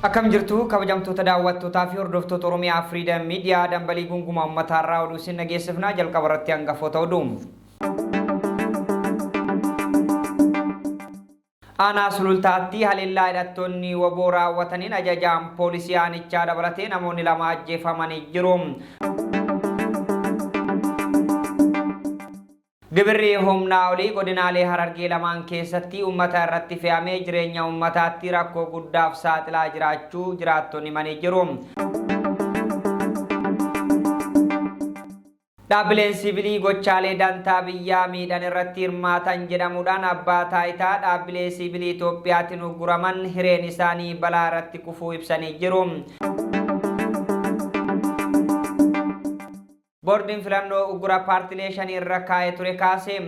Akkam jirtu kabajamtoota daawwattootaa fi hordoftoota Oromiyaa Freedom Media dambalii gunguma ummataarraa oduu isin dhageessifnaa jalqaba irratti hangafoota oduu. Aanaa sulultaatti haleellaa hidhattoonni waboo raawwataniin ajajaan poolisii aanichaa dabalatee namoonni lama ajjeefamanii jiru. Gibirri humnaa olii godinaalee Harargee lamaan keessatti uummata irratti fe'amee jireenya uummataatti rakkoo guddaaf saaxilaa jiraachuu jiraattonni himanii jiru. Dhaabbileen siviilii gochaalee dantaa biyyaa miidhan irratti hirmaatan jedhamuudhaan abbaa taayitaa dhaabbilee siviilii Itoophiyaatiin ugguraman hireen isaanii balaa irratti kufuu ibsanii jiru. Boordiin filannoo uggura paartilee shanii irra kaa'ee ture kaase.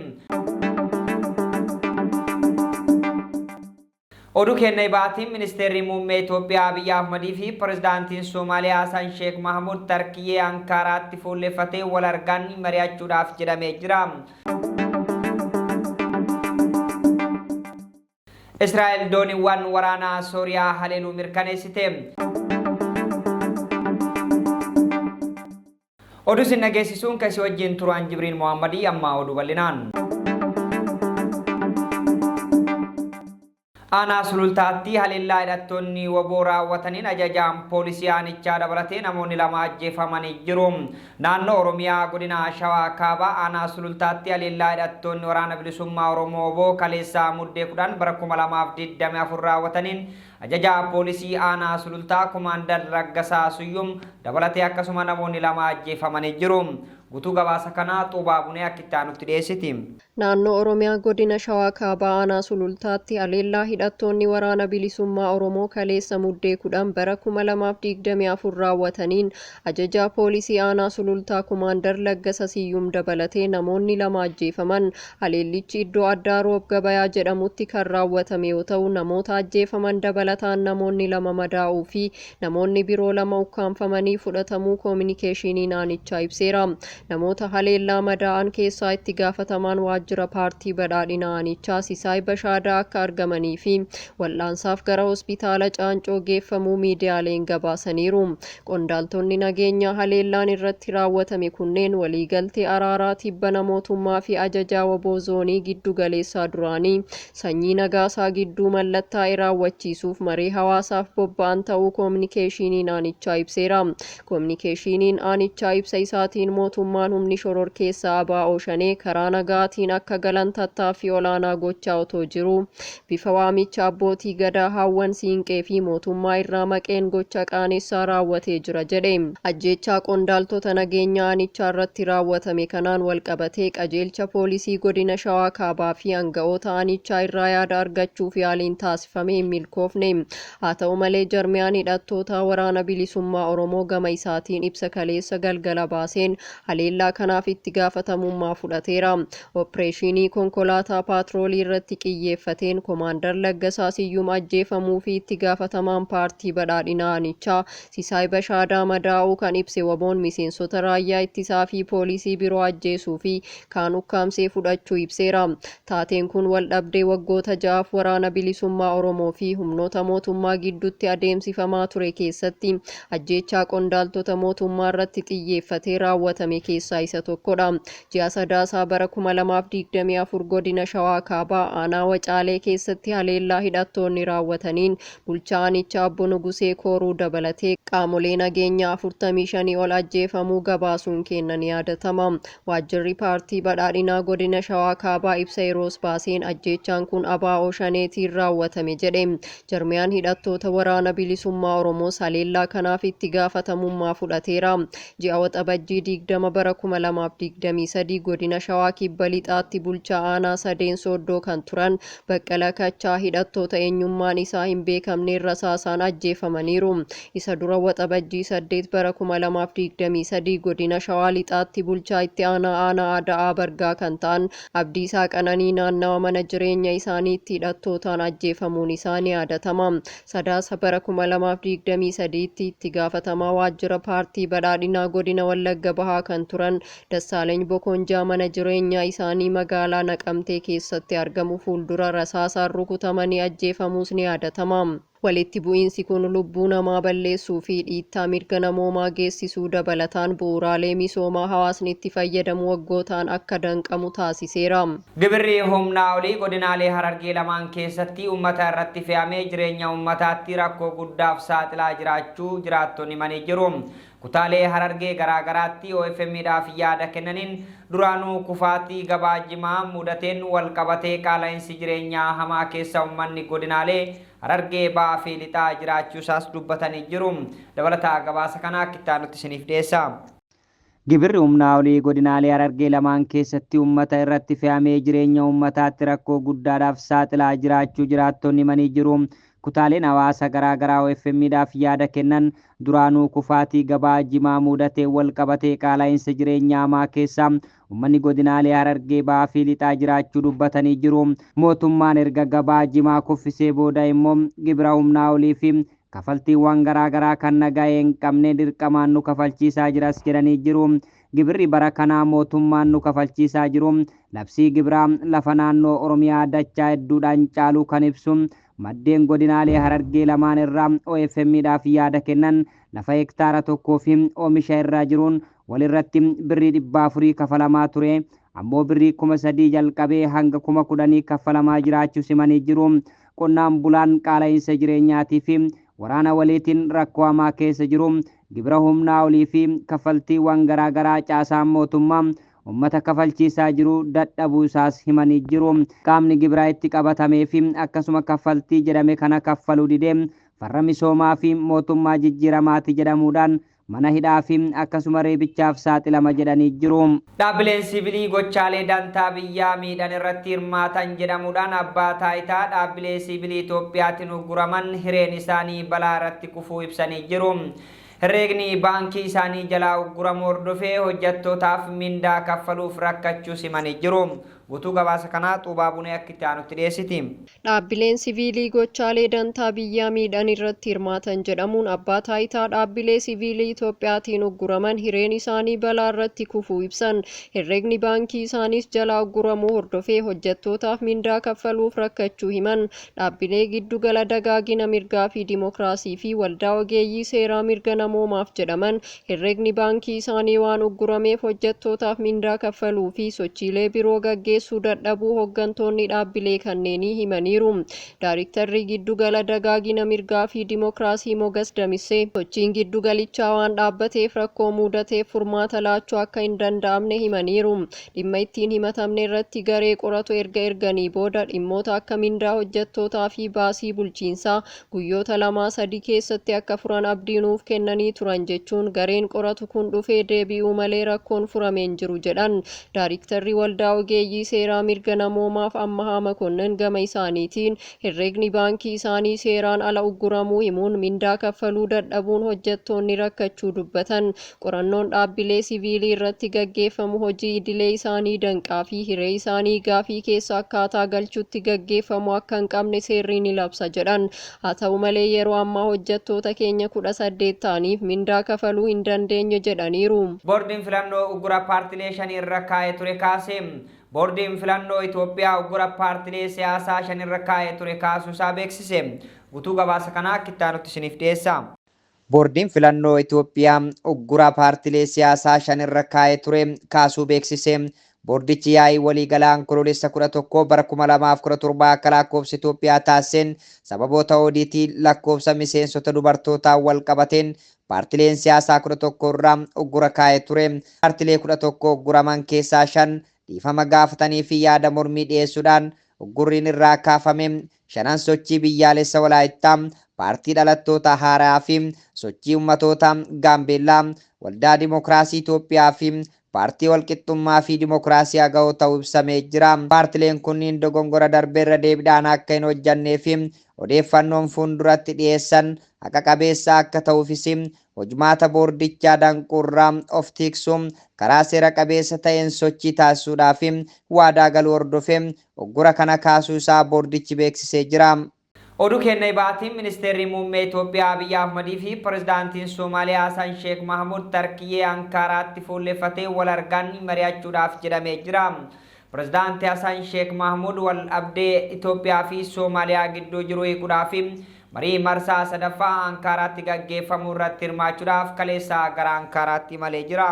Oduu kenna ibaatiin ministeerri muummee Itoophiyaa Abiy Ahmedii fi pirezidaantiin Soomaaliyaa Hassan Sheekh Mahmud Tarkiyyee Ankaaraatti fuulleeffatee wal argan mari'achuudhaaf jedhamee jira. Israa'el dooniiwwan waraanaa Sooriyaa haleeluu mirkaneessite. Oduu isin dhageessisuun kasii wajjin turaan Jibriil Mohammadii amma oduu bal'inaan. Aanaa sulultaatti haleellaa hidhattoonni waboo raawwataniin ajajaan poolisii aanichaa dabalatee namoonni lama ajjeefamanii jiru. Naannoo Oromiyaa godina Shawaa Kaabaa aanaa sulultaatti haleellaa hidhattoonni waraana bilisummaa Oromoo waboo kaleessaa muddee 10 bara 2024 raawwataniin ajajaa poolisii aanaa sulultaa Kumaandar Raggasaa Suyyum dabalatee akkasuma namoonni lama ajjeefamanii jiru. Guutuu gabaasa kanaa Xuubaa Bunee akka nutti dhiyeessiti. Naannoo Oromiyaa godina Shawaa Kaabaa aanaa sulultaatti haleellaa hidhattoonni waraana bilisummaa Oromoo kaleessa muddee 10 bara 2024 raawwataniin ajajaa poolisii aanaa sulultaa Kumaandar Laggasa Siyyum dabalatee namoonni lama ajjeefaman. Haleellichi iddoo addaa Roob Gabayaa jedhamutti kan raawwatame yoo ta'u namoota ajjeefaman dabalataan namoonni lama madaa'uu fi namoonni biroo lama ukkaanfamanii fudhatamuu koominikeeshiniin aanichaa ibseera. Namoota haleellaa madaa'an keessaa itti gaafatamaan waajjira paartii badhaadhina aanichaa Sisaay Bashaadaa akka argamanii fi wal'aansaaf gara hospitaala Caancoo geeffamuu miidiyaaleen gabaasaniiru. Qondaaltonni nageenyaa haleellaan irratti raawwatame kunneen waliigaltee araaraa tibbana mootummaa fi ajajaa waboo zoonii giddu galeessaa duraanii Sanyii Nagaasaa gidduu mallattaa'e raawwachiisuuf maree hawaasaaf bobba'an ta'uu koominikeeshiniin aanichaa ibseera. Koominikeeshiniin aanichaa ibsa isaatiin mootummaan humni shororkeessaa ABO Shanee karaa nagaatiin akka galan tattaaffii olaanaa gochaa otoo jiru bifa waamicha abbootii gadaa Hawwan Siinqee fi mootummaa irraa maqeen gocha qaanessaa raawwatee jira jedhe. Ajjeechaa qondaaltota nageenyaa aanichaa irratti raawwatame kanaan walqabatee qajeelcha poolisii godina Shawaa Kaabaa fi aanga'oota aanichaa irraa yaada argachuuf yaaliin taasifame hin milkoofne. Haa ta'u malee jarmiyaan hidhattoota waraana bilisummaa Oromoo gama isaatiin ibsa kaleessa galgala baaseen haleellaa kanaaf itti gaafatamummaa fudhateera. Opereeshinii konkolaataa paatroolii irratti xiyyeeffateen Komaandar Laggasaa Siyyum ajjeefamuu fi itti gaafatamaan paartii badhaadhina aanichaa Sisaay Bashaadaa madaa'uu kan ibse waboon miseensota raayyaa ittisaa fi poolisii biroo ajjeesuu fi kaan ukkaamsee fudhachuu ibseera. Taateen kun wal dhabdee waggoota 6 waraana bilisummaa Oromoo fi humnoota mootummaa gidduutti adeemsifamaa ture keessatti ajjeechaa qondaaltota mootummaa irratti xiyyeeffatee raawwatame keessaa isa tokkodha. Ji'a Sadaasaa bara 2024 godina Shawaa Kaabaa aanaa Wacaalee keessatti haleellaa hidhattoonni raawwataniin bulchaa aanichaa Obbo Nugusee Kooruu dabalatee qaamolee nageenyaa 45 ol ajjeefamuu gabaasuun kennan yaadatama. Waajjirri paartii badhaadhinaa godina Shawaa Kaabaa ibsa yeroos baaseen ajjeechaan kun ABO Shaneetiin raawwatame jedhe. Jarmiyaan hidhattoota waraana bilisummaa Oromoos haleellaa kanaaf itti gaafatamummaa fudhateera. Ji'a Waxabajjii 20 bara 2023 godina Shawaa Kibba Lixaatti bulchaa aanaa Sadeen Sooddoo kan turan Baqqala Kachaa hidhattoota eenyummaan isaa hin beekamneen rasaasaan ajjeefamaniiru. Isa dura Waxabajjii 8 bara 2023 godina Shawaa Lixaatti bulchaa itti aanaa Ada'aa Bargaa kan ta'an Abdiisaa Qananii naannawa mana jireenya isaaniitti hidhattootaan ajjeefamuun isaa ni yaadatama. Sadaasa bara 2023 itti gaafatamaa waajjira paartii badhaadhinaa godina Wallagga Bahaa kan turan Dassaaleny Bokonjaa mana jireenyaa isaanii magaalaa Naqamtee keessatti argamu fuuldura rasaasaan rukutamanii ajjeefamuus ni yaadatama. Walitti bu'iinsi kun lubbuu namaa balleessuu fi dhiittaa mirga namoomaa geessisuu dabalataan bu'uuraalee misoomaa hawaasni itti fayyadamu waggootaan akka danqamu taasiseera. Gibirri humnaa olii godinaalee Harargee lamaan keessatti uummata irratti fe'amee jireenya uummataatti rakkoo guddaaf saaxilaa jiraachuu jiraattonni himanii jiru. Kutaalee Harargee garaagaraatti OFM'dhaaf yaada kennaniin duraanuu kufaatii gabaa jimaa mudateen wal qabatee qaala'insi jireenyaa hamaa keessa uummanni godinaalee Harargee ba'aa fi lixaa jiraachuusaas dubbatanii jiru. Dabalataa gabaasa kanaa kittaanutti isiniif dhiyeessa. Gibirri humnaa olii godinaalee Harargee lamaan keessatti uummata irratti fe'amee jireenya uummataatti rakkoo guddaadhaaf saaxilaa jiraachuu jiraattonni himanii jiru. Kutaaleen hawaasa garaagaraa OFM'dhaaf yaada kennan duraanuu kufaatii gabaa jimaa mudatee wal qabatee qaala'insa jireenyaa hamaa keessa uummanni godinaalee Harargee ba'aa fi lixaa jiraachuu dubbatanii jiru. Mootummaan erga gabaa jimaa kuffisee booda immoo gibira humnaa olii fi kafaltiiwwan garaagaraa kan nagaa hin qabne dirqamaan nu kafalchiisaa jiras jedhanii jiru. Gibirri bara kanaa mootummaan nu kafalchiisaa jiru labsii gibiraa lafa naannoo Oromiyaa dachaa hedduudhaan caaluu kan ibsu maddeen godinaalee Harargee lamaan irraa OFM'dhaaf yaada kennan lafa hektaara tokkoo fi oomisha irraa jiruun walirratti birrii 400 kafalamaa ture. Ammoo birrii 3,000 jalqabee hanga 10,000 kafalamaa jiraachuu simanii jiru. Qonnaan bulaan qaala'insa jireenyaatii fi waraana waliitiin rakkoo hamaa keessa jiru. Gibira humnaa olii fi kafaltiiwwan garaagaraa caasaan mootummaa uummata kafalchiisaa jiru dadhabuu isaas himanii jiru. Qaamni gibiraa itti qabatamee fi akkasuma kafaltii jedhame kana kaffaluu didee farra misoomaa fi mootummaa jijjiiramaati jedhamuudhaan mana hidhaa fi akkasuma reebichaaf saaxilama jedhanii jiru. Dhaabbileen siviilii gochaalee dantaa biyyaa miidhan irratti hirmaatan jedhamuudhaan abbaa taayitaa dhaabbilee siviilii Itoophiyaatiin ugguraman hireen isaanii balaa irratti kufuu ibsanii jiru. Herreegni baankii isaanii jalaa ugguramuu hordofee hojjettootaaf mindaa kaffaluuf rakkachuu simanii jiru. Guutuu gabaasa kanaa Xuubaa Bunee akka itti aanutti dhiyeessiti. Dhaabbileen siviilii gochaalee dantaa biyyaa miidhan irratti hirmaatan jedhamuun abbaa taayitaa dhaabbilee siviilii Itoophiyaatiin ugguraman hireen isaanii balaa irratti kufuu ibsan. Herreegni baankii isaaniis jalaa ugguramuu hordofee hojjettootaaf mindaa kaffaluuf rakkachuu himan. Dhaabbilee giddugala dagaagina mirgaa fi dimookiraasii fi waldaa ogeeyyii seeraa mirga namoomaaf jedhaman herreegni baankii isaanii waan uggurameef hojjettootaaf mindaa kaffaluu fi sochiilee biroo gaggeessuu dadhabuu hooggantoonni dhaabbilee kanneenii himaniiru. Daayiriktarri giddugala dagaagina mirgaa fi dimookiraasii Mogas Damissee sochiin giddugalichaa waan dhaabbateef rakkoo mudateef furmaata laachuu akka hin danda'amne himaniiru. Dhimma ittiin himatamne irratti garee qoratu erganii booda dhimmoota akka mindaa hojjettootaa fi baasii bulchiinsaa guyyoota 2-3 keessatti akka furan abdiinuuf kennanii turan jechuun gareen qoratu kun dhufee deebi'uu malee rakkoon furameen jiru jedhan. Daayiriktarri waldaa ogeeyyii seeraa mirga namoomaaf Ammahaa Makonnin gama isaaniitiin herreegni baankii isaanii seeraan ala ugguramuu himuun mindaa kaffaluu dadhabuun hojjettoonni rakkachuu dubbatan. Qorannoon dhaabbilee siviilii irratti gaggeeffamu hojii idilee isaanii danqaa fi hiree isaanii gaafii keessa akkaataa galchuutti gaggeeffamu akka hin qabne seerri ni labsa jedhan. Haa ta'u malee yeroo ammaa hojjettoota keenya 18 ta'aniif mindaa kaffaluu hin dandeenye jedhaniiru. Boordiin filannoo uggura paartilee 5 irra kaa'ee ture kaase. Boordiin filannoo Itoophiyaa uggura paartilee siyaasaa 5 irra kaa'ee ture kaasuusaa beeksise. Guutuu gabaasa kanaa akka itti aanutti isiniif dhiyeessa. Boordiin filannoo Itoophiyaa uggura paartilee siyaasaa 5 irra kaa'ee ture kaasuu beeksise. Boordichi yaa'ii waliigalaa onkoloolessa 11 bara 2017 akka lakkoofsa Itoophiyaa taasiseen sababoota oodiitii lakkoofsa miseensota dubartootaa wal qabateen paartileen siyaasaa 11 irraa uggura kaa'ee ture. Paartilee 11 ugguraman keessaa 5 dhiifama gaafatanii fi yaada mormii dhiyeessuudhaan uggurriin irraa kaafame. 5 sochii biyyaalessa Walaayittaa, paartii dhalattoota haaraa fi sochii ummatoota Gaambeellaa, waldaa dimookiraasii Itoophiyaa fi paartii walqixxummaa fi dimookiraasii aga'oo ta'uu ibsamee jira. Paartileen kunniin dogongora darbeerra deebiidhaan akka hin hojjannee fi odeeffannoon fuulduratti dhiyeessan haqa qabeessa akka ta'uufis hojmaata boordichaa danquurraa of tiksuun karaa seera qabeessa ta'een sochii taasisuudhaaf waadaa galuu hordofee uggura kana kaasuu isaa boordichi beeksisee jira. Oduu kenna ibaatiin ministeerri muummee Itoophiyaa Abiy Ahmedii fi pirezidaantiin Soomaaliyaa Hassan Sheekh Mahamuud Tarkiyyee Ankaaraatti fuulleeffatee wal argan mari'achuudhaaf jedhamee jira. Pirezidaantii Hassan Sheekh Mahamuud wal abdee Itoophiyaa fi Soomaaliyaa gidduu jiru hiikuudhaaf marii marsaa sadaffaa Ankaaraatti gaggeeffamu irratti hirmaachuudhaaf kaleessa gara Ankaaraatti imalee jira.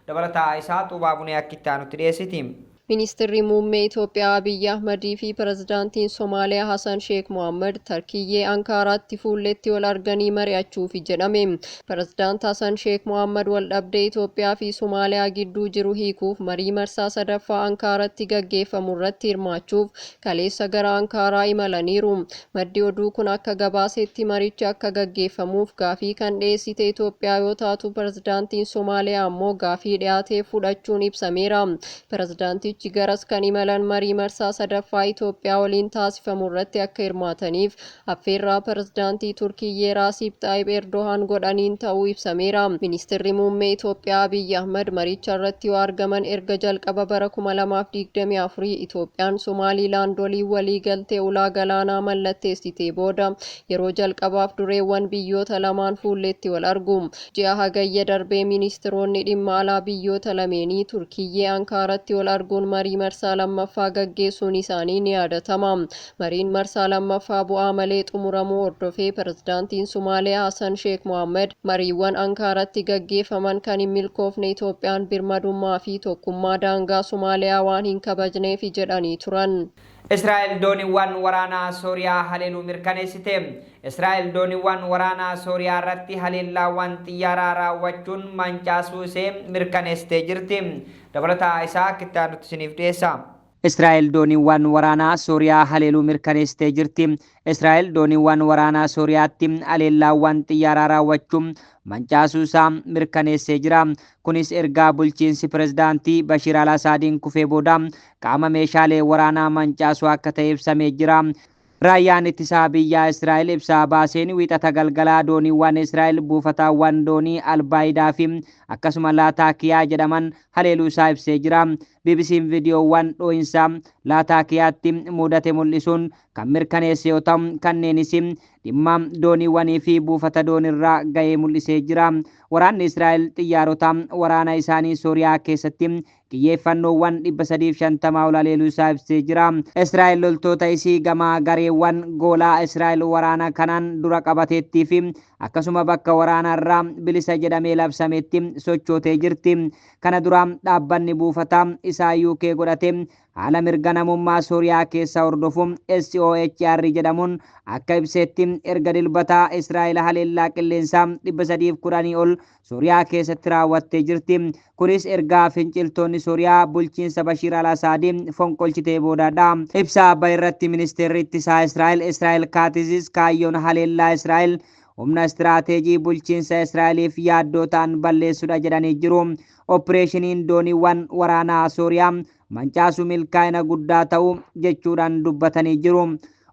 Dabalataa isaa Xuubaa Bunee akkittaa nutti dhiyeessiti. Ministeerri muummee Itoophiyaa Abiyyi Ahmadii fi pirezidaantiin Somaaliyaa Hassan Sheekh Mohaammed Tarkiyyee Ankaaraatti fuulletti wal arganii mari'achuuf jedhame. Pirezidaant Hassan Sheekh Mohaammed wal dhabdee Itoophiyaa fi Somaaliyaa gidduu jiru hiikuuf marii marsaa sadaffaa Ankaaraatti gaggeeffamu irratti hirmaachuuf kaleessa gara Ankaaraa imalaniiru. Maddi oduu kun akka gabaasetti marichi akka gaggeeffamuuf gaafii kan dhiyeessite Itoophiyaa yoo taatu pirezidaantiin Somaaliyaa ammoo gaafii dhiyaatee fudhachuun ibsameera. Pirezidaantii garas kan imalan marii marsaa sadaffaa Itoophiyaa waliin taasifamu irratti akka hirmaataniif affeerraa pirezidaantii Turkiyyee Raasiib Xaayib Erdohaan godhaniin ta'uu ibsameera. Ministeerri muummee Itoophiyaa Abiyyi Ahmad maricha irratti yoo argaman erga jalqaba bara 2024 Itoophiyaan Somaaliilaand waliin walii galtee ulaa galaanaa mallatteessitee booda yeroo jalqabaaf dureewwan biyyoota lamaan fuulletti wal argu. Ji'a hagayya darbee ministeeronni dhimma alaa biyyoota lameenii Turkiyyee Ankaaratti wal arguun marii marsaa lammaffaa gaggeessuun isaanii ni yaadatama. Mariin marsaa lammaffaa bu'aa malee xumuramuu hordofee pirezidaantiin Somaaliyaa Hassan Sheekh Mohaammed mariiwwan Ankaaratti gaggeeffaman kan hin milkoofne Itoophiyaan birmadummaa fi tokkummaa daangaa Somaaliyaa waan hin kabajneef jedhanii turan. Israa'el dooniiwwan waraanaa Sooriyaa haleeluu mirkaneessite. Israa'el dooniiwwan waraanaa Sooriyaa irratti haleellaawwan xiyyaaraa raawwachuun mancaasuu ishee mirkaneessitee jirti. Dabalataa isaa akkittaa nutti isiniif dhiyeessa. Israa'el dooniiwwan waraanaa Sooriyaa haleeluu mirkaneessitee jirti. Israa'el dooniiwwan waraanaa Sooriyaatti haleellaawwan xiyyaaraa raawwachuun mancaasuu isaa mirkaneessee jira. Kunis ergaa bulchiinsi pirezidaantii Bashiir al-Asaadiin kufee booda qaama meeshaalee waraanaa mancaasuu akka ta'e ibsamee jira. Raayyaan ittisaa biyyaa Israa'el ibsaa baaseen wiixata galgalaa dooniiwwan Israa'el buufataawwan doonii Albaayidaa fi akkasuma Laataakiyaa jedhaman haleeluu isaa ibsee jira. BBC'n viidiyoowwan dhoo'insaa Laataakiyaatti mudate mul'isuun kan mirkaneesse yoo ta'u kanneenis dhimma dooniiwwanii fi buufata doonirraa ga'ee mul'isee jira. Waraanni Israa'el xiyyaarota waraana isaanii Sooriyaa keessatti xiyyeeffannoowwan 350 ol haleeluu isaa ibsee jira. Israa'el loltoota isii gama gareewwan goolaa Israa'el waraana kanaan dura qabateettii fi akkasuma bakka waraanarraa bilisa jedhamee labsametti sochootee jirti. Kana dura dhaabbanni buufata isaa UK godhate haala mirga namummaa Sooriyaa keessa hordofu SOHR jedhamuun akka ibseetti erga dilbataa Israa'el haleellaa qilleensaa 310 ol Sooriyaa keessatti raawwattee jirti. Kunis ergaa finciltoonni Sooriyaa bulchiinsa Bashiir al-Asaadii fonqolchitee boodaadha. Ibsaa bahe irratti ministeerri ittisaa Israa'el Kaatizis kaayyoon haleellaa Israa'el humna istiraateejii bulchiinsa Israa'eliif yaaddoo ta'an balleessuudha jedhanii jiru. Opereeshiniin dooniiwwan waraanaa Sooriyaa mancaasuu milkaa'ina guddaa ta'uu jechuudhaan dubbatanii jiru.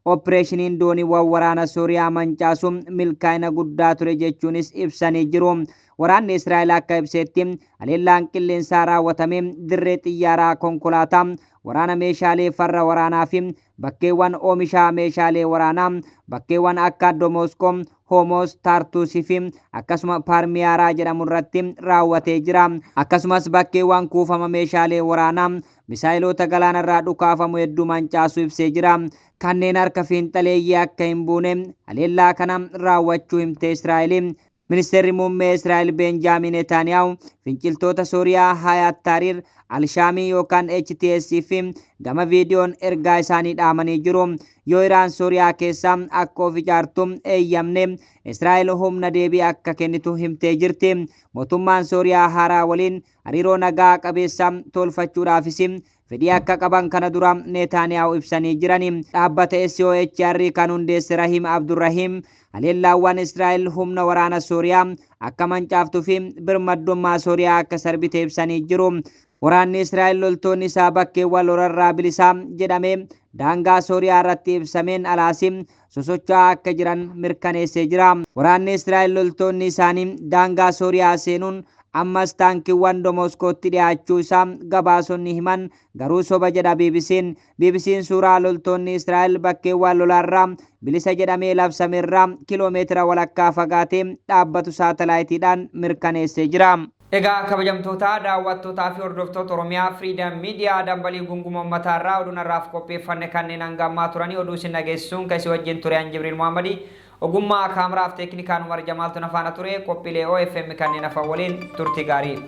Opereeshiniin dooniiwwan waraana Sooriyaa mancaasuu milkaa'ina guddaa ture jechuunis ibsanii jiru. Waraanni Israa'el akka ibseetti haleellaan qilleensaa raawwatame dirree xiyyaaraa konkolaataa waraana meeshaalee farra waraanaa fi bakkeewwan oomishaa meeshaalee waraanaa bakkeewwan akka Domoskoo, Homos, Tartusii fi akkasuma Parmiyaaraa jedhamu irratti raawwatee jira. Akkasumas bakkeewwan kuufama meeshaalee waraanaa misaayiloota galaanarraa dhukaafamu hedduu mancaasuu ibsee jira. Kanneen harka fiinxaleeyyii akka hin buune haleellaa kana raawwachuu himte Israa'el. Ministeerri muummee Israa'el Benjaamin Netanyahu finciltoota Sooriyaa Hayat Tahrir al-Shaamii yookaan HTS fi gama viidiyoon ergaa isaanii dhaamanii jiru. Yoo Iraan Sooriyaa keessa akka of ijaartu eeyyamne Israa'el humna deebii akka kennitu himtee jirti. Mootummaan Sooriyaa haaraa waliin hariiroo nagaa qabeessa tolfachuudhaafis fedhii akka qaban kana dura Netanyahu ibsanii jirani. Dhaabbata SOHR kan hundeesse Rahim Abdurrahim haleellaawwan Israa'el humna waraana Sooriyaa akka mancaaftuu fi birmadummaa Sooriyaa akka sarbite ibsanii jiru. Waraanni Israa'el loltoonni isaa bakkeewwan lolarraa bilisaa jedhamee daangaa Sooriyaa irratti ibsameen alaasiin sosocho'aa akka jiran mirkaneessee jira. Waraanni Israa'el loltoonni isaanii daangaa Sooriyaa seenuun ammas taankiiwwan Domoskootti dhiyaachuu isaa gabaasonni himan garuu soba jedha BBC'n. BBC'n suuraa loltoonni Israa'el bakkeewwan lolaarraa bilisa jedhamee labsameerraa kiloomeetira walakkaa fagaatee dhaabbatu saatalaayitiidhaan mirkaneessee jira. Egaa kabajamtoota daawwattootaa fi hordoftoota Oromiyaa Freedom Media dambalii gunguma uummataa irraa oduu narraaf qopheeffanne kanneen hanga ammaa turanii oduu isin dhageessisuun kan isin wajjin ture Jibriil Muhammadi. ogummaa kaameraaf teeknikaan Umar Jamaaltu nafaana ture qophiilee OFM kanneen hafa waliin turtii gaarii